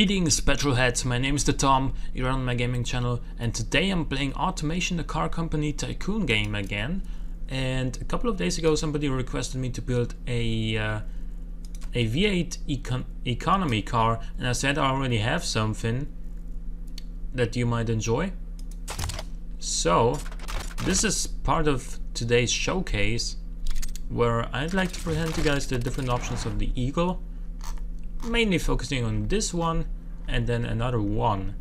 Greetings petrolheads, my name is the Tom, you're on my gaming channel, and today I'm playing Automation the Car Company Tycoon game again. And a couple of days ago somebody requested me to build a V8 economy car, and I said I already have something that you might enjoy. So this is part of today's showcase, where I'd like to present you guys the different options of the Eagle, mainly focusing on this one and then another one.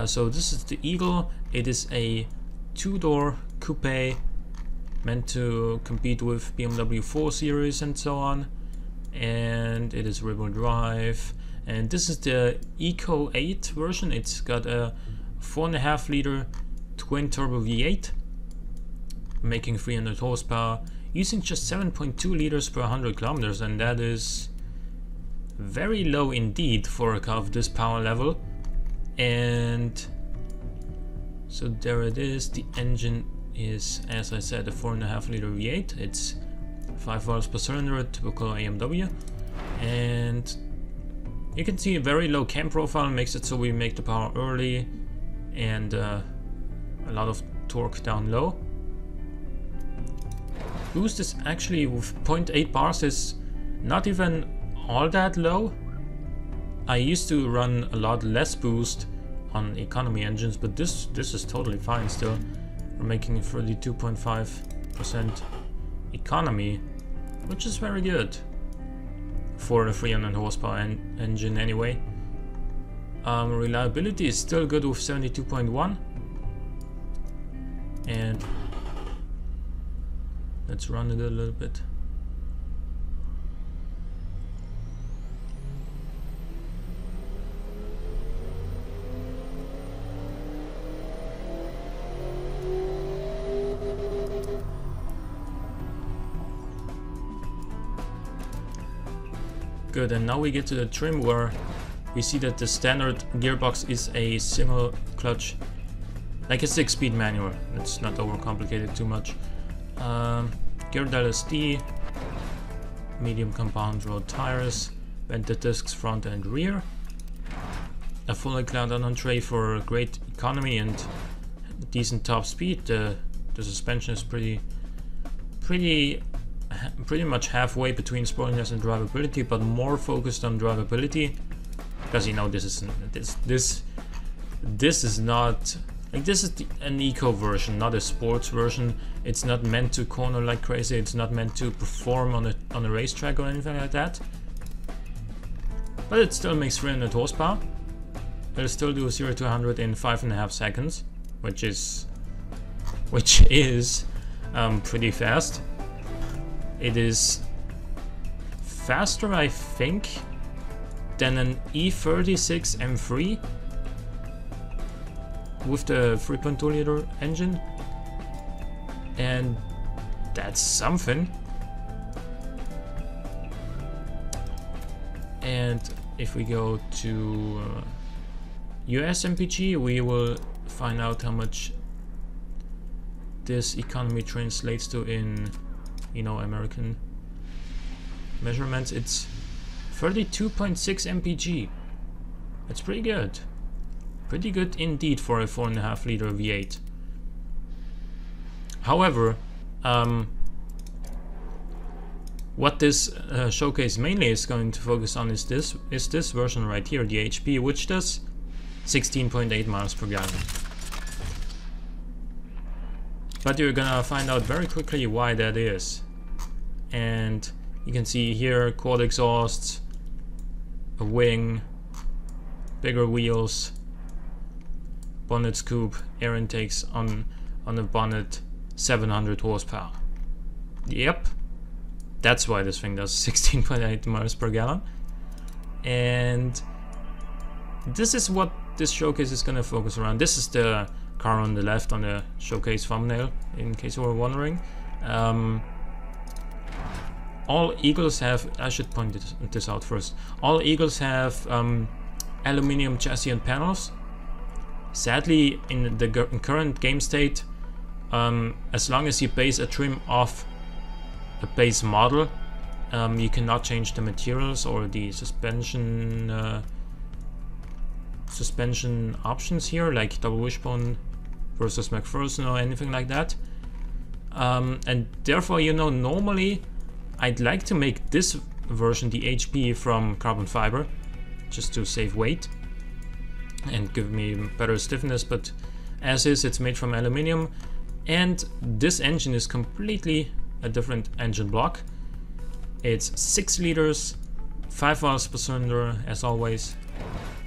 So this is the Eagle. It is a two-door coupe meant to compete with BMW 4 Series and so on, and it is rear-wheel drive. And this is the Eco 8 version. It's got a 4.5 liter twin turbo V8 making 300 horsepower using just 7.2 liters per 100 kilometers, and that is very low indeed for a car of this power level. And so there it is. The engine is, as I said, a 4.5 liter V8. It's 5 volts per cylinder, typical AMW, and you can see a very low cam profile makes it so we make the power early and a lot of torque down low. Boost is actually with 0.8 bars is not even all that low. I used to run a lot less boost on economy engines, but this is totally fine still. We're making 32.5% economy, which is very good for a 300 horsepower engine anyway. Reliability is still good with 72.1, and let's run it a little bit. Good, and now we get to the trim where we see that the standard gearbox is a single clutch, like a 6-speed manual. It's not overcomplicated too much. Gear dial SD, medium compound road tires, vented discs front and rear, a fully cloud on tray for great economy and decent top speed. The suspension is pretty much halfway between sportiness and drivability, but more focused on drivability, because you know this is not like, this is an eco version, not a sports version. It's not meant to corner like crazy. It's not meant to perform on a racetrack or anything like that. But it still makes 300 horsepower. It'll still do 0 to 100 in 5.5 seconds, which is pretty fast. It is faster, I think, than an E36 M3 with the 3.2 liter engine, and that's something. And if we go to US MPG, we will find out how much this economy translates to in, you know, American measurements. It's 32.6 mpg. That's pretty good. Pretty good indeed for a 4.5 liter V8. However, what this showcase mainly is going to focus on is this version right here, the HP, which does 16.8 miles per gallon. But you're gonna find out very quickly why that is. And you can see here quad exhausts, a wing, bigger wheels, bonnet scoop, air intakes on the bonnet, 700 horsepower. Yep, that's why this thing does 16.8 miles per gallon. And this is what this showcase is gonna focus around. This is the car on the left on the showcase thumbnail, in case you were wondering. All Eagles have, I should point this out first, all Eagles have aluminum chassis and panels. Sadly, in the current game state, as long as you base a trim off a base model, You cannot change the materials or the suspension suspension options here, like double wishbone versus McPherson or anything like that. And therefore, you know, normally I'd like to make this version the HP from carbon fiber, just to save weight and give me better stiffness, but as is, it's made from aluminium, and this engine is completely a different engine block. It's 6 liters, 5 valves per cylinder, as always.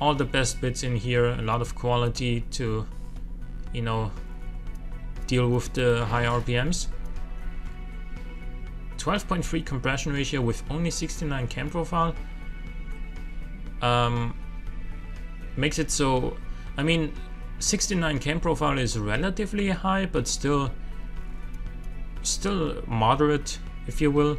All the best bits in here, a lot of quality to, you know, deal with the high RPMs. 12.3 compression ratio with only 69 cam profile. Makes it so, I mean, 69 cam profile is relatively high, but still moderate, if you will.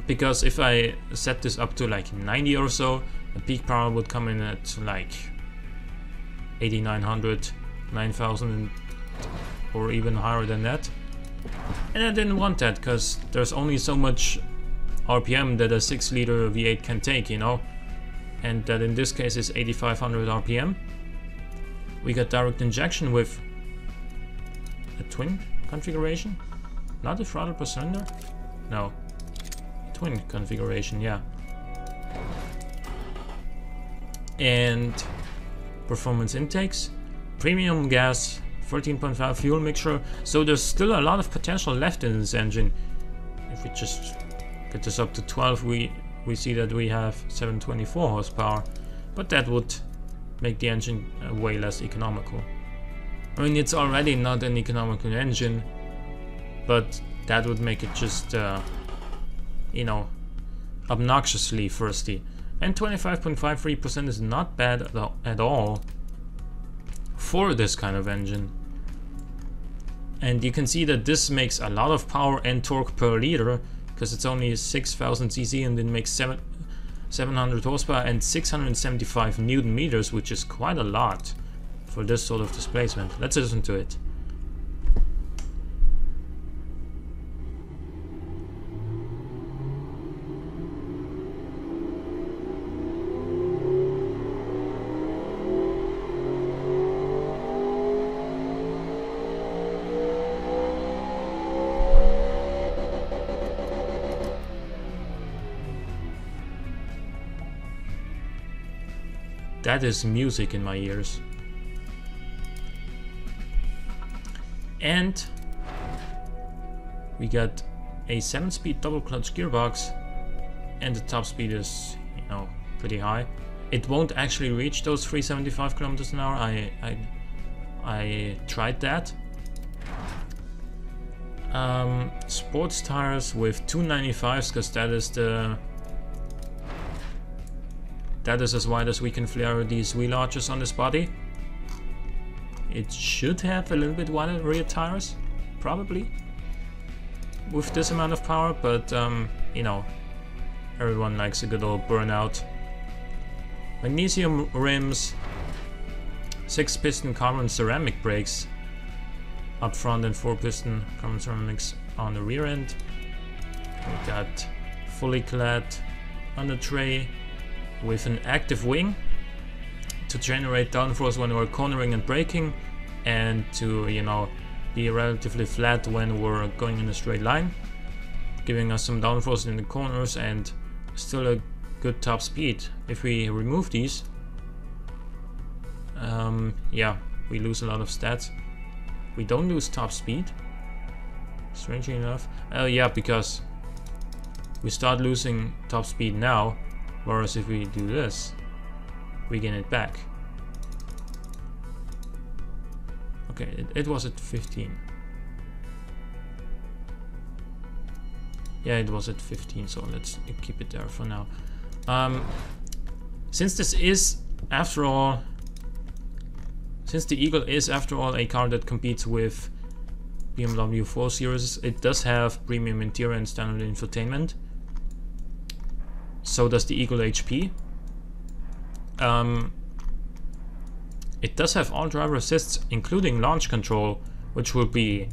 Because if I set this up to like 90 or so, the peak power would come in at like 8900, 9000, or even higher than that. And I didn't want that, because there's only so much RPM that a 6 liter V8 can take, you know. And that in this case is 8500 RPM. We got direct injection with a twin configuration, not a throttle per cylinder. No, twin configuration, yeah. And performance intakes, premium gas, 13.5 fuel mixture. So there's still a lot of potential left in this engine. If we just get this up to 12, we see that we have 724 horsepower, but that would make the engine way less economical. I mean, it's already not an economical engine, but that would make it just, you know, obnoxiously thirsty. And 25.53% is not bad at all for this kind of engine. And you can see that this makes a lot of power and torque per liter, because it's only 6000 cc and it makes 700 horsepower and 675 newton meters, which is quite a lot for this sort of displacement. Let's listen to it. That is music in my ears. And we got a 7-speed double clutch gearbox, and the top speed is, you know, pretty high. It won't actually reach those 375 kilometers an hour. I tried that. Sports tires with 295s, because that is as wide as we can flare these wheel arches on this body. It should have a little bit wider rear tires, probably, with this amount of power, but you know, everyone likes a good old burnout. Magnesium rims, 6-piston carbon ceramic brakes up front and 4-piston carbon ceramics on the rear end. We got fully clad under tray with an active wing to generate downforce when we're cornering and braking, and to, you know, be relatively flat when we're going in a straight line, giving us some downforce in the corners and still a good top speed. If we remove these, yeah, we lose a lot of stats. We don't lose top speed, strangely enough. Yeah, because we start losing top speed now, whereas if we do this, we gain it back. Okay, it was at 15. Yeah, it was at 15, so let's keep it there for now. Since this is, after all, since the Eagle is, after all, a car that competes with BMW 4 Series, it does have premium interior and standard infotainment. So does the Eagle HP. It does have all driver assists, including launch control, which will be,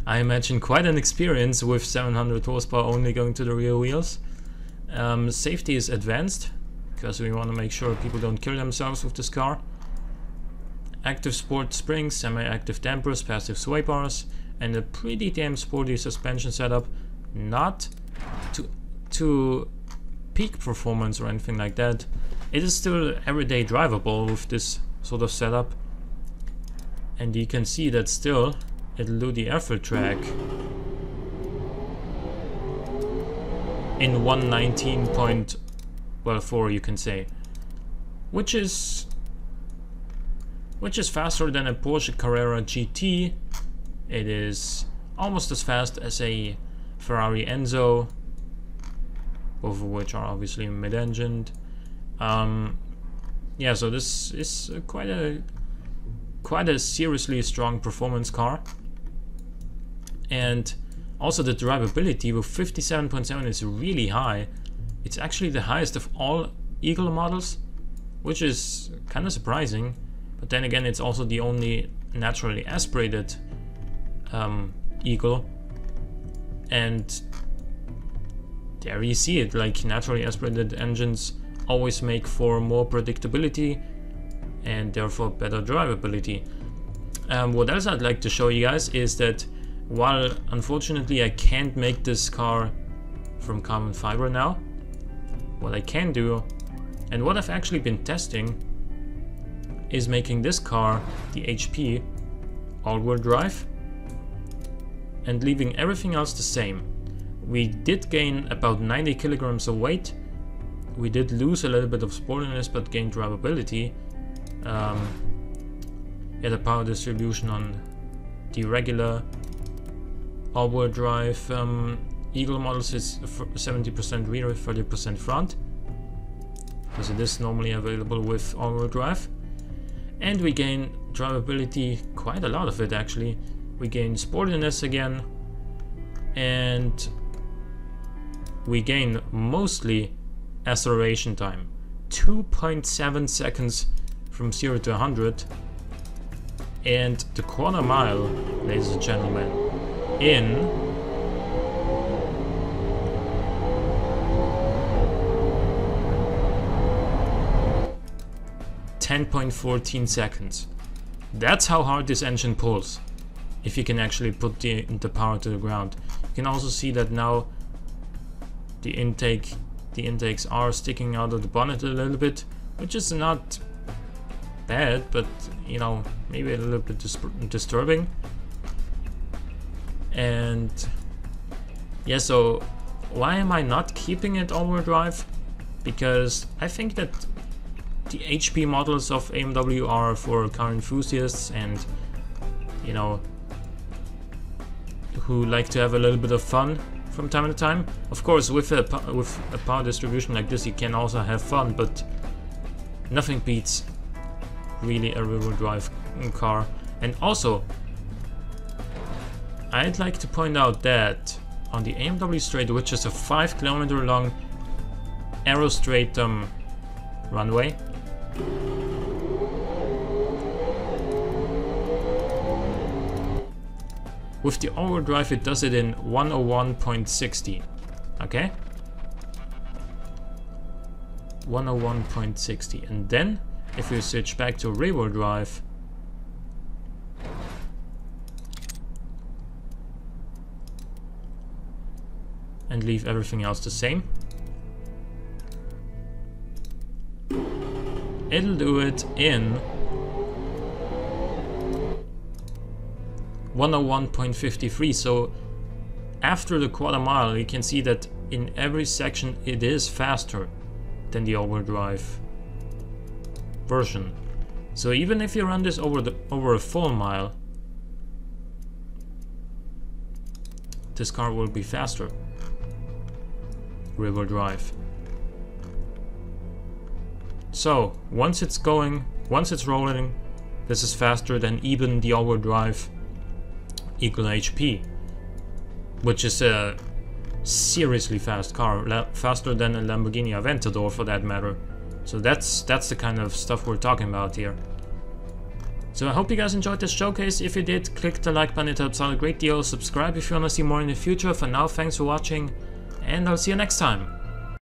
I imagine, quite an experience with 700 horsepower only going to the rear wheels. Safety is advanced, because we want to make sure people don't kill themselves with this car. Active sport springs, semi-active dampers, passive sway bars, and a pretty damn sporty suspension setup. Not to peak performance or anything like that. It is still everyday drivable with this sort of setup. And you can see that still it'll do the airfield track in 1:19.4, you can say, which is faster than a Porsche Carrera GT. It is almost as fast as a Ferrari Enzo, both of which are obviously mid-engined. Yeah, so this is quite a seriously strong performance car. And also the drivability with 57.7 is really high. It's actually the highest of all Eagle models, which is kind of surprising. But then again, it's also the only naturally aspirated Eagle. And there you see it, like naturally aspirated engines always make for more predictability and therefore better drivability. What else I'd like to show you guys is that while unfortunately I can't make this car from carbon fiber now, what I can do, and what I've actually been testing, is making this car, the HP, all-wheel drive, and leaving everything else the same. We did gain about 90 kilograms of weight. We did lose a little bit of sportiness, but gained drivability. Yeah, the power distribution on the regular all-wheel drive Eagle models is 70% rear, 30% front, because it is normally available with all-wheel drive. And we gain drivability, quite a lot of it actually. We gain sportiness again, and we gain mostly acceleration time, 2.7 seconds from 0 to 100, and the quarter mile, ladies and gentlemen, in 10.14 seconds. That's how hard this engine pulls, if you can actually put the power to the ground. You can also see that now the intakes are sticking out of the bonnet a little bit, which is not bad, but you know, maybe a little bit disturbing. And yeah, so why am I not keeping it all-wheel drive? Because I think that the HP models of AMW are for car enthusiasts and, you know, who like to have a little bit of fun from time to time. Of course, with a power distribution like this, you can also have fun, but nothing beats really a rear-wheel drive car. And also, I'd like to point out that on the AMW straight, which is a 5 kilometer long aero straight runway, with the all-wheel drive it does it in 101.60, okay? 101.60, and then if we switch back to rear-wheel drive, and leave everything else the same, it'll do it in 101.53. So after the quarter mile, you can see that in every section it is faster than the all-wheel drive version. So even if you run this over a full mile, this car will be faster rear-wheel drive. So once it's going, once it's rolling, this is faster than even the all-wheel drive Eagle HP, which is a seriously fast car, faster than a Lamborghini Aventador for that matter. So that's the kind of stuff we're talking about here. So I hope you guys enjoyed this showcase. If you did, click the like button, it helps out a great deal. Subscribe if you want to see more in the future. For now, thanks for watching, and I'll see you next time.